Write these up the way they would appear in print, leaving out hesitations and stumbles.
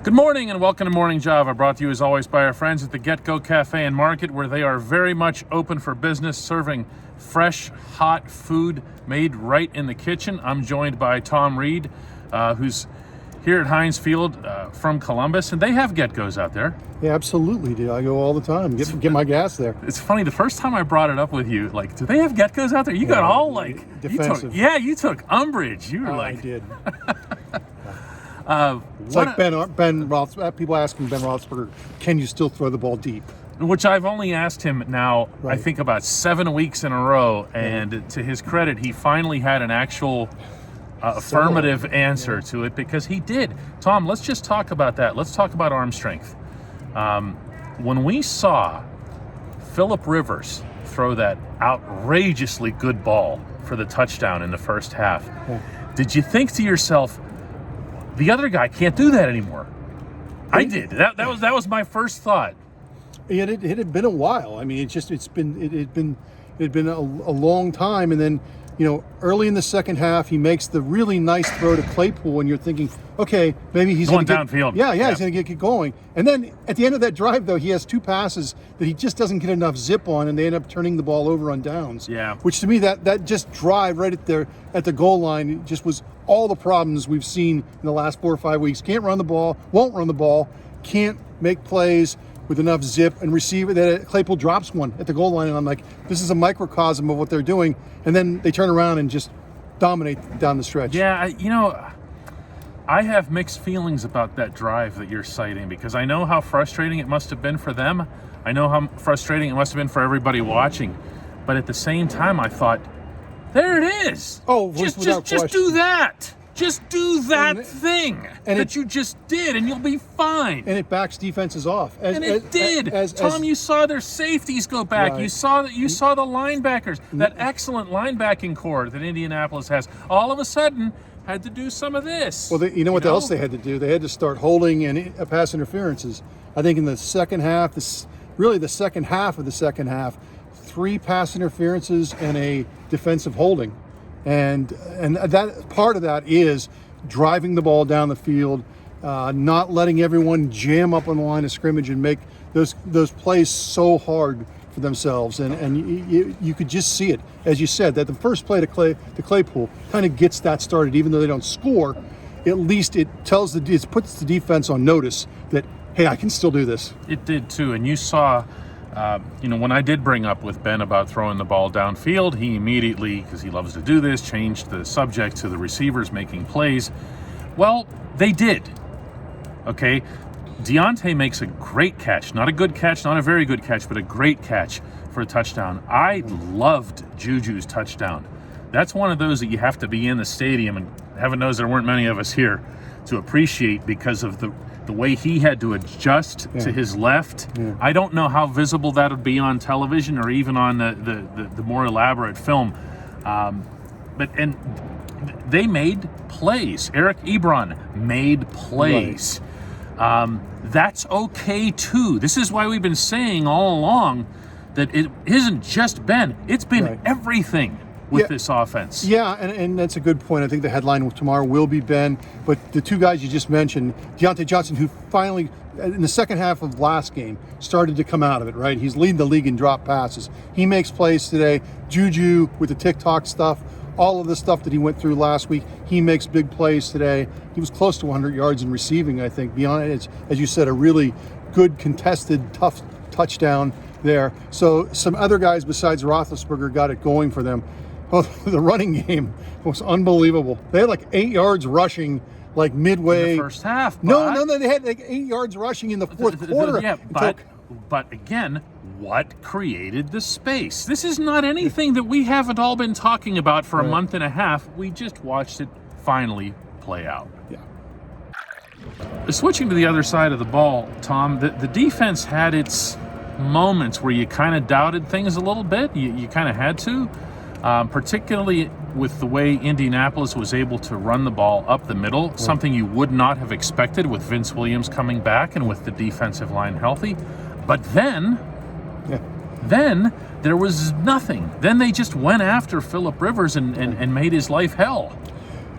Good morning and welcome to Morning Java, brought to you as always by our friends at the GetGo Cafe+Market, where they are very much open for business, serving fresh, hot food made right in the kitchen. I'm joined by Tom Reed, who's here at Heinz Field from Columbus, and they have GetGos out there. Yeah, absolutely, dude. I go all the time. Get my gas there. It's funny, the first time I brought it up with you, like, do they have GetGos out there? You got all like defensive. You took umbrage. You were like, I did. It's what like Ben Roethlisberger. People asking Ben Roethlisberger, can you still throw the ball deep? Which I've only asked him now, Right. I think about 7 weeks in a row, and to his credit, he finally had an actual affirmative answer to it, because he did. Tom, let's just talk about that. Let's talk about arm strength. When we saw Phillip Rivers throw that outrageously good ball for the touchdown in the first half, did you think to yourself, the other guy can't do that anymore? I did. That was my first thought. It had been a while. I mean, it had been a long time, and then early in the second half, he makes the really nice throw to Claypool, and you're thinking, okay, maybe he's going going downfield. Yeah, he's going to get going. And then at the end of that drive, though, he has two passes that he just doesn't get enough zip on, and they end up turning the ball over on downs. Yeah. Which to me, that just drive right at the goal line just was all the problems we've seen in the last 4 or 5 weeks. Can't run the ball, won't run the ball, can't make plays with enough zip, and receive it. That Claypool drops one at the goal line, and I'm like, this is a microcosm of what they're doing. And then they turn around and just dominate down the stretch. Yeah, I have mixed feelings about that drive that you're citing, because I know how frustrating it must have been for them. I know how frustrating it must have been for everybody watching. But at the same time, I thought, there it is. Oh, just question. do that. Just do that thing that you just did, and you'll be fine. And it backs defenses off. It did. Tom, you saw their safeties go back. Right. You saw the linebackers, that excellent linebacking core that Indianapolis has. All of a sudden, had to do some of this. Well, what else they had to do? They had to start holding and pass interferences. I think in the second half, the second half of the second half, 3 pass interferences and a defensive holding. And that part of that is driving the ball down the field, not letting everyone jam up on the line of scrimmage and make those plays so hard for themselves. And you could just see it, as you said, that the first play to Claypool kind of gets that started. Even though they don't score, at least it puts the defense on notice that, hey, I can still do this. It did too, and you saw. When I did bring up with Ben about throwing the ball downfield, he immediately, because he loves to do this, changed the subject to the receivers making plays. Well, they did. Okay, Deontay makes a great catch. Not a good catch, not a very good catch, but a great catch for a touchdown. I loved Juju's touchdown. That's one of those that you have to be in the stadium, and heaven knows there weren't many of us here to appreciate, because of the way he had to adjust to his left. I don't know how visible that would be on television or even on the more elaborate film. But they made plays. Eric Ebron made plays. Right. That's okay too. This is why we've been saying all along that it isn't just Ben. It's been everything with this offense. Yeah, and that's a good point. I think the headline tomorrow will be Ben, but the two guys you just mentioned, Deontay Johnson, who finally, in the second half of last game, started to come out of it, right? He's leading the league in drop passes. He makes plays today. Juju with the TikTok stuff, all of the stuff that he went through last week, he makes big plays today. He was close to 100 yards in receiving, I think. Beyond it, as you said, a really good, contested, tough touchdown there. So some other guys besides Roethlisberger got it going for them. Oh, the running game was unbelievable. They had like 8 yards rushing, like midway. In the first half. No, they had like 8 yards rushing in the fourth quarter. Yeah, but again, what created the space? This is not anything that we haven't all been talking about for a month and a half. We just watched it finally play out. Yeah. Switching to the other side of the ball, Tom, the defense had its moments where you kind of doubted things a little bit. You kind of had to. Particularly with the way Indianapolis was able to run the ball up the middle, something you would not have expected with Vince Williams coming back and with the defensive line healthy. But then there was nothing. Then they just went after Phillip Rivers and made his life hell.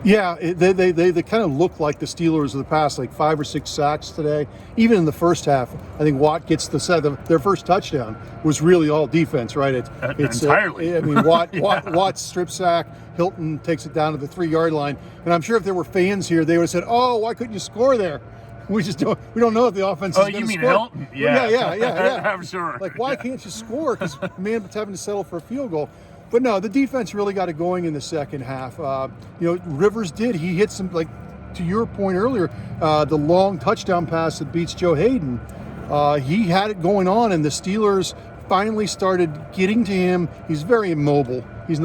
Yeah, they kind of look like the Steelers of the past, like 5 or 6 sacks today. Even in the first half, I think Watt gets their first touchdown was really all defense, right? It's entirely. I mean, Watt's strip sack, Hilton takes it down to the 3-yard line, and I'm sure if there were fans here, they would have said, "Oh, why couldn't you score there?" We don't know if the offense is going to score. Oh, you mean Hilton? Yeah. I'm sure. Like, why can't you score? Because man's having to settle for a field goal. But no, the defense really got it going in the second half. Rivers did. He hit some, like, to your point earlier, the long touchdown pass that beats Joe Hayden. He had it going on, and the Steelers finally started getting to him. He's very immobile. He's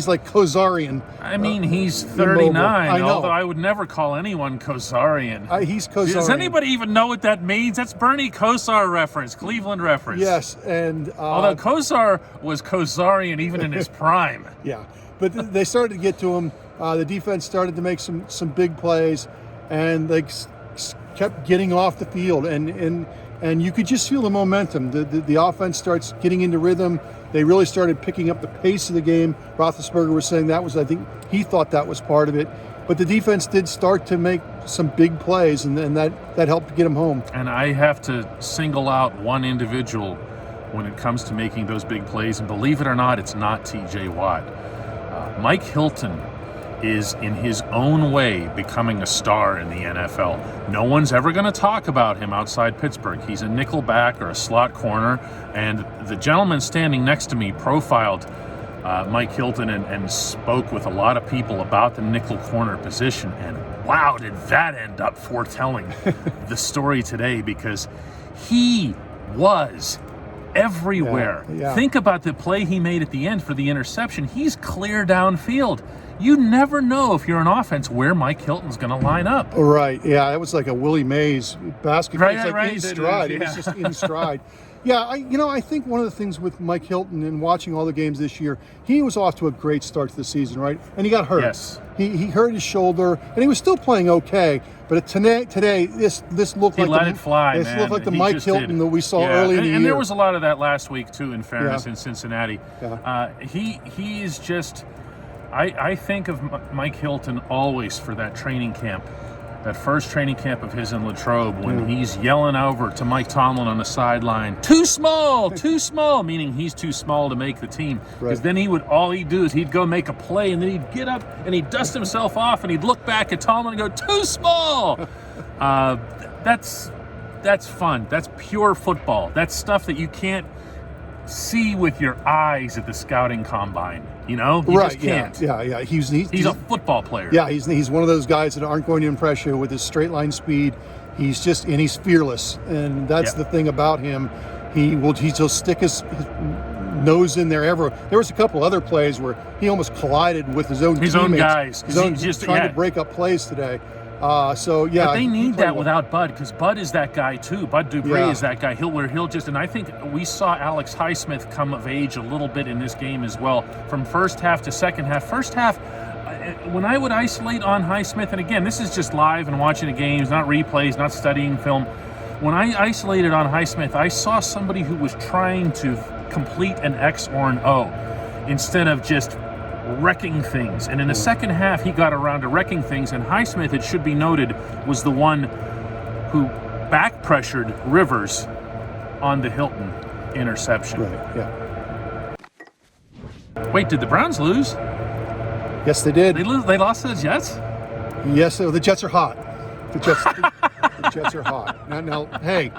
like Kozarian. I mean, he's 39, I know. although I would never call anyone Kozarian. He's Kozarian. Does anybody even know what that means? That's Bernie Kosar reference, Cleveland reference. Yes, and although Kosar was Kozarian even in his prime. Yeah, but they started to get to him. The defense started to make some big plays, and they kept getting off the field, and you could just feel the momentum. The offense starts getting into rhythm. They really started picking up the pace of the game. Roethlisberger was saying I think he thought that was part of it. But the defense did start to make some big plays, and that helped get them home. And I have to single out one individual when it comes to making those big plays, and believe it or not, it's not T.J. Watt. Mike Hilton is in his own way becoming a star in the NFL. No one's ever going to talk about him outside Pittsburgh. He's a nickel back or a slot corner, and the gentleman standing next to me profiled Mike Hilton and spoke with a lot of people about the nickel corner position, and wow, did that end up foretelling the story today, because he was everywhere. Yeah. Think about the play he made at the end for the interception. He's clear downfield. You never know, if you're an offense, where Mike Hilton's going to line up. Right. Yeah, that was like a Willie Mays basket. Right, it was right. In stride. It was just in stride. Yeah, I think one of the things with Mike Hilton and watching all the games this year, he was off to a great start to the season, right? And he got hurt. Yes. He hurt his shoulder, and he was still playing okay. But today, this looked He like let it fly, This man. looked like the He Mike just Hilton did. that we saw Yeah. early in the year. And there was a lot of that last week too, in fairness, Yeah. in Cincinnati. Yeah. He is just. I think of Mike Hilton always for that training camp, that first training camp of his in Latrobe, when he's yelling over to Mike Tomlin on the sideline, too small, meaning he's too small to make the team. Because Right. then all he'd do is he'd go make a play, and then he'd get up and he'd dust himself off, and he'd look back at Tomlin and go, too small. That's fun. That's pure football. That's stuff that you can't see with your eyes at the scouting combine. You Right, just can't. Yeah. He's a football player. Yeah, he's one of those guys that aren't going to impress you with his straight line speed. He's fearless, and that's the thing about him. He'll stick his nose in there ever. There was a couple other plays where he almost collided with his own guys. He's just trying to break up plays today. But they need that without Bud, because Bud is that guy too. Bud Dupree is that guy. He'll just, and I think we saw Alex Highsmith come of age a little bit in this game as well, from first half to second half. First half, when I would isolate on Highsmith, and again, this is just live and watching the games, not replays, not studying film. When I isolated on Highsmith, I saw somebody who was trying to complete an X or an O instead of just wrecking things. And in the second half, he got around to wrecking things, and Highsmith, it should be noted, was the one who back pressured Rivers on the Hilton interception. Right, yeah. Wait, did the Browns lose? Yes, they did. They lost to the Jets? Yes, the Jets are hot. The Jets are hot. Now, hey,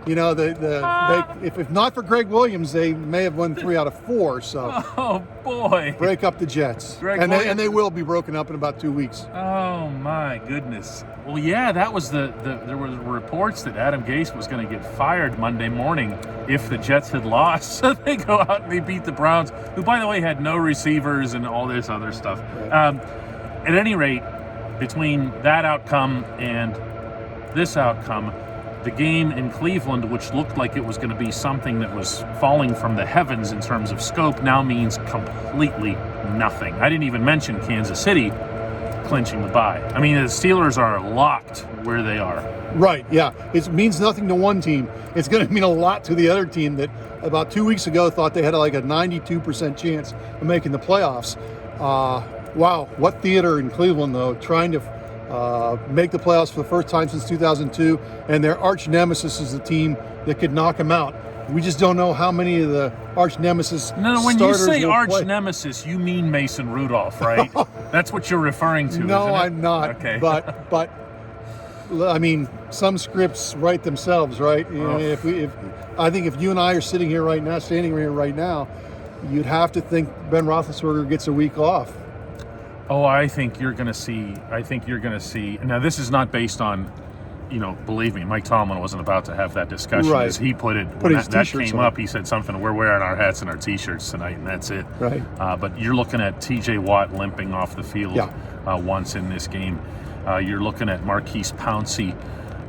if not for Greg Williams, they may have won 3 out of 4. So, oh boy, break up the Jets, and they will be broken up in about 2 weeks. Oh my goodness. Well, yeah, that was there were reports that Adam Gase was going to get fired Monday morning if the Jets had lost. So they go out and they beat the Browns, who, by the way, had no receivers and all this other stuff. Right. At any rate, between that outcome and this outcome, the game in Cleveland, which looked like it was going to be something that was falling from the heavens in terms of scope, now means completely nothing. I didn't even mention Kansas City clinching the bye. I mean, the Steelers are locked where they are. Right, yeah. It means nothing to one team. It's going to mean a lot to the other team that about 2 weeks ago thought they had like a 92% chance of making the playoffs. Wow, what theater in Cleveland, though, trying to make the playoffs for the first time since 2002, and their arch nemesis is the team that could knock them out. We just don't know how many of the arch nemesis No, when you say arch play. nemesis, you mean Mason Rudolph, right? That's what you're referring to, No, isn't it? I'm not. Okay. But I mean, some scripts write themselves, right? Oh. I think if you and I are sitting here right now, standing here right now, you'd have to think Ben Roethlisberger gets a week off. Oh, I think you're going to see. Now, this is not based on, believe me, Mike Tomlin wasn't about to have that discussion. Right. As he put it, Put when his that t-shirts came on. up, he said something, we're wearing our hats and our T-shirts tonight, and that's it. Right. But you're looking at T.J. Watt limping off the field once in this game. You're looking at Marquise Pouncey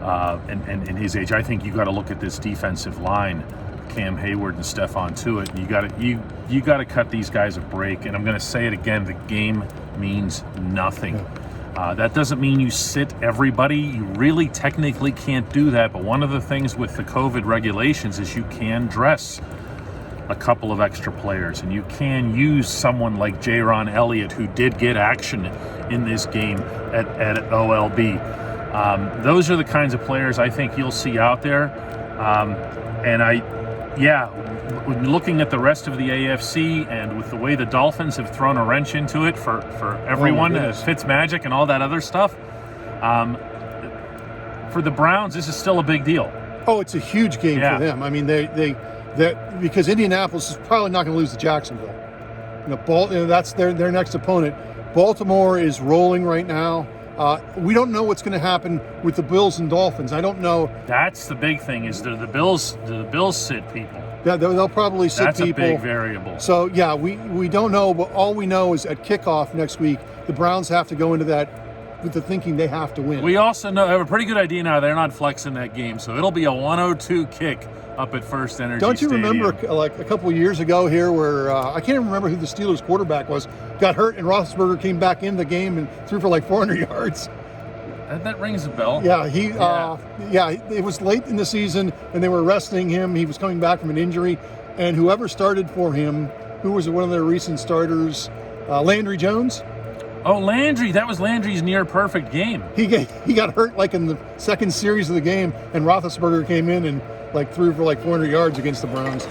and his age. I think you got to look at this defensive line, Cam Hayward and Stephon Tuitt, and you got to cut these guys a break. And I'm going to say it again: the game means nothing. That doesn't mean you sit everybody. You really technically can't do that. But one of the things with the COVID regulations is you can dress a couple of extra players, and you can use someone like Jaron Elliott, who did get action in this game at OLB. Those are the kinds of players I think you'll see out there. When looking at the rest of the AFC and with the way the Dolphins have thrown a wrench into it for everyone, Fitzmagic and all that other stuff, for the Browns, this is still a big deal. Oh, it's a huge game for them. I mean, they because Indianapolis is probably not going to lose to Jacksonville. That's their next opponent. Baltimore is rolling right now. We don't know what's going to happen with the Bills and Dolphins. I don't know. That's the big thing. Is do the Bills sit people? Yeah, they'll probably sit That's people. That's a big variable. So yeah, we don't know, but all we know is at kickoff next week, the Browns have to go into that with the thinking they have to win. We also have a pretty good idea now they're not flexing that game, so it'll be a 102 kick up at First Energy Don't you Stadium. remember like a couple of years ago here where I can't even remember who the Steelers quarterback was, got hurt, and Roethlisberger came back in the game and threw for like 400 yards. That rings a bell. Yeah, it was late in the season, and they were resting him. He was coming back from an injury, and whoever started for him, who was one of their recent starters, Landry Jones. Oh, Landry! That was Landry's near-perfect game. He got hurt like in the second series of the game, and Roethlisberger came in and threw for 400 yards against the Browns.